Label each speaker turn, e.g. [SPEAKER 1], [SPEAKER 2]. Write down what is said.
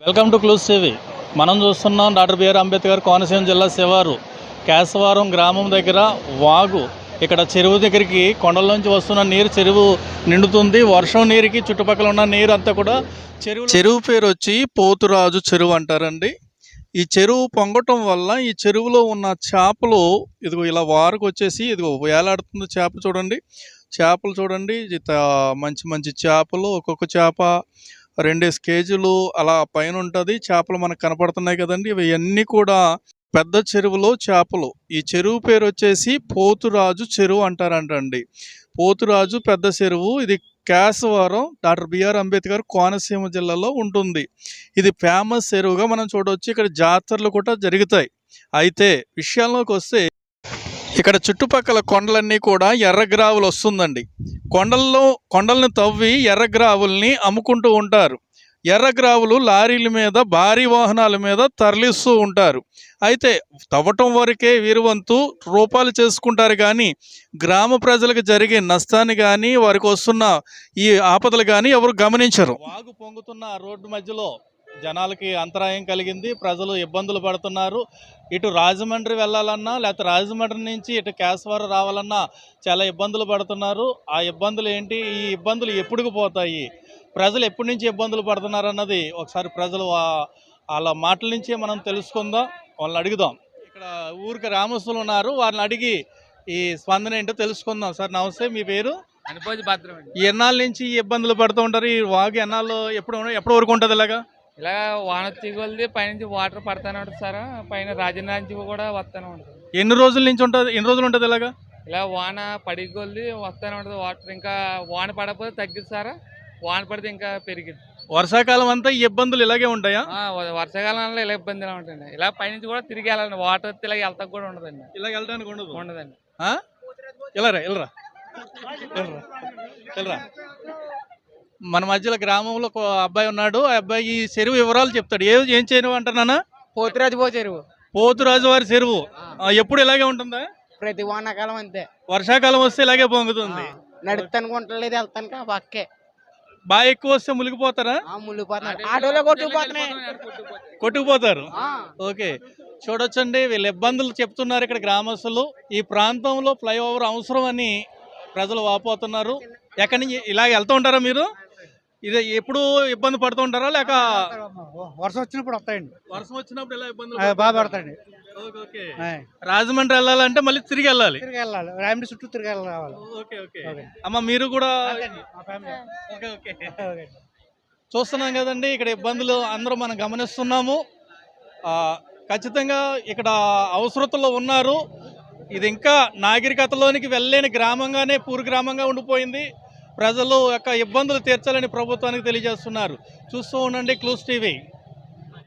[SPEAKER 1] Welcome to clues TV. మనం చూస్తున్నాం doctor BR Ambedkar Konaseema జిల్లా శివారు కేశవరం గ్రామం దగ్గర వాగు. ఇక్కడ చెరువు దగ్గరికి కొండల నుంచి వస్తున్న నీరు చెరువు నిండుతుంది. వర్షం నీరుకి చుట్టుపక్కల ఉన్న నీరు అంతా కూడా చెరువు పేరు వచ్చి పోతురాజు చెరువు అంటారండి. ఈ చెరువు పొంగటం వల్ల ఈ చెరువులో ఉన్న చేపలు ఇదిగో ఇలా వారకు వచ్చేసి ఇదిగో వేలాడుతుంది. చేపలు చూడండి, మంచి మంచి చేపలు, ఒక్కొక్క చేప 2 కేజీలు అలా పైన ఉంటుంది. చేపలు మనకు కనపడుతున్నాయి కదండి. ఇవన్నీ కూడా పెద్ద చెరువులో చేపలు. ఈ చెరువు పేరు వచ్చేసి పోతురాజు చెరువు అంటారంటండి. పోతురాజు పెద్ద చెరువు. ఇది కేశవరం డాక్టర్ బిఆర్ అంబేద్కర్ కోనసీమ జిల్లాలో ఉంటుంది. ఇది ఫేమస్ చెరువుగా మనం చూడవచ్చు. ఇక్కడ జాతరలు కూడా జరుగుతాయి. అయితే విషయంలోకి వస్తే ఇక్కడ చుట్టుపక్కల కొండలన్నీ కూడా ఎర్రగ్రావులు వస్తుందండి. కొండలను తవ్వి ఎర్రగ్రావుల్ని అమ్ముకుంటూ ఉంటారు. ఎర్రగ్రావులు లారీల మీద, భారీ వాహనాల మీద తరలిస్తూ ఉంటారు. అయితే తవ్వటం వరకే వీరువంతు రూపాయలు చేసుకుంటారు, కానీ గ్రామ ప్రజలకు జరిగే నష్టాన్ని కానీ వారికి వస్తున్న ఈ ఆపదలు కానీ ఎవరు గమనించరు. వాగు పొంగుతున్న రోడ్డు మధ్యలో జనాలకి అంతరాయం కలిగింది. ప్రజలు ఇబ్బందులు పడుతున్నారు. ఇటు రాజమండ్రి వెళ్ళాలన్నా, లేకపోతే రాజమండ్రి నుంచి ఇటు కేశవరం రావాలన్నా చాలా ఇబ్బందులు పడుతున్నారు. ఆ ఇబ్బందులు ఏంటి, ఈ ఇబ్బందులు ఎప్పుడుకు పోతాయి, ప్రజలు ఎప్పటి నుంచి ఇబ్బందులు పడుతున్నారు అన్నది ఒకసారి ప్రజలు వాళ్ళ మాటల నుంచే మనం తెలుసుకుందాం, వాళ్ళని అడుగుదాం. ఇక్కడ ఊరికి రామస్తులు ఉన్నారు, వారిని అడిగి ఈ స్పందన ఏంటో తెలుసుకుందాం. సార్ నమస్తే, మీ పేరు? ఎన్నాళ్ళ నుంచి ఈ ఇబ్బందులు పడుతూ ఉంటారు? ఈ వాగు ఎన్నాళ్ళు ఎప్పుడు వరకు ఉంటుంది?
[SPEAKER 2] ఇలా వాన వచ్చి కొలిది పైనుంచి వాటర్ పడతానే ఉంటుంది సార్. పైన రాజన్న నుంచి కూడా వస్తానే ఉంటుంది.
[SPEAKER 1] ఎన్ని రోజుల నుంచి ఉంటుంది? ఎన్ని రోజులు ఉంటుంది
[SPEAKER 2] ఇలా వాన పడి కొలిది వస్తానే ఉంటుంది వాటర్. ఇంకా వాన పడకపోతే తగ్గిద్ది సార్, వాన పడితే ఇంకా పెరిగింది.
[SPEAKER 1] వర్షాకాలం అంతా ఈ ఇబ్బందులు ఇలాగే ఉంటాయా?
[SPEAKER 2] వర్షాకాలంలో ఇలా ఇబ్బందిలా ఉంటుంది. ఇలా పైనుంచి కూడా తిరిగి వెళ్ళాలండి. వాటర్ వస్తే ఇలా వెళ్తా కూడా ఉండదండి.
[SPEAKER 1] ఇలా వెళ్ళడానికి
[SPEAKER 2] ఉండదండి.
[SPEAKER 1] వెళ్ళరా మన మధ్యలో గ్రామంలో ఒక అబ్బాయి ఉన్నాడు. ఆ అబ్బాయి ఈ చెరువు వివరాలు చెప్తాడు. ఏం చెరువు అంటున్నానా? పోతురాజు వారి చెరువు. ఎప్పుడు ఇలాగే ఉంటుందా?
[SPEAKER 3] ప్రతి వానాకాలం అంతే.
[SPEAKER 1] వర్షాకాలం వస్తే ఇలాగే పొంగుతుంది.
[SPEAKER 3] నడుస్తానుకుంటలేదు, వెళ్తాను పక్కే.
[SPEAKER 1] బాగా ఎక్కువ వస్తే మునిగిపోతారా?
[SPEAKER 3] ఆటోలో
[SPEAKER 1] కొట్టుకుపోతారు. ఓకే, చూడొచ్చండి, వీళ్ళు ఇబ్బందులు చెప్తున్నారు ఇక్కడ గ్రామస్తులు. ఈ ప్రాంతంలో ఫ్లైఓవర్ అవసరం అని ప్రజలు వాపోతున్నారు. ఎక్కడి నుంచి ఇలా వెళ్తూ ఉంటారా మీరు? ఇది ఎప్పుడు ఇబ్బంది పడుతూ ఉంటారా, లేక
[SPEAKER 3] వర్షం వచ్చినప్పుడు వస్తాయండి?
[SPEAKER 1] వర్షం వచ్చినప్పుడు ఇలా ఇబ్బంది
[SPEAKER 3] బాగా పడతాయండి.
[SPEAKER 1] రాజమండ్రి వెళ్ళాలంటే మళ్ళీ తిరిగి వెళ్ళాలి,
[SPEAKER 3] రాజమండ్రి చుట్టూ తిరిగి రావాలి.
[SPEAKER 1] అమ్మ మీరు కూడా చూస్తున్నాం కదండి, ఇక్కడ ఇబ్బందులు అందరూ మనం గమనిస్తున్నాము. ఖచ్చితంగా ఇక్కడ అవసరతలో ఉన్నారు. ఇది ఇంకా నాగరికతలోనికి వెళ్ళలేని గ్రామంగానే పూర్ గ్రామంగా ఉండిపోయింది. ప్రజలు యొక్క ఇబ్బందులు తీర్చాలని ప్రభుత్వానికి తెలియజేస్తున్నారు. చూస్తూ ఉండండి క్లూస్ టీవీ.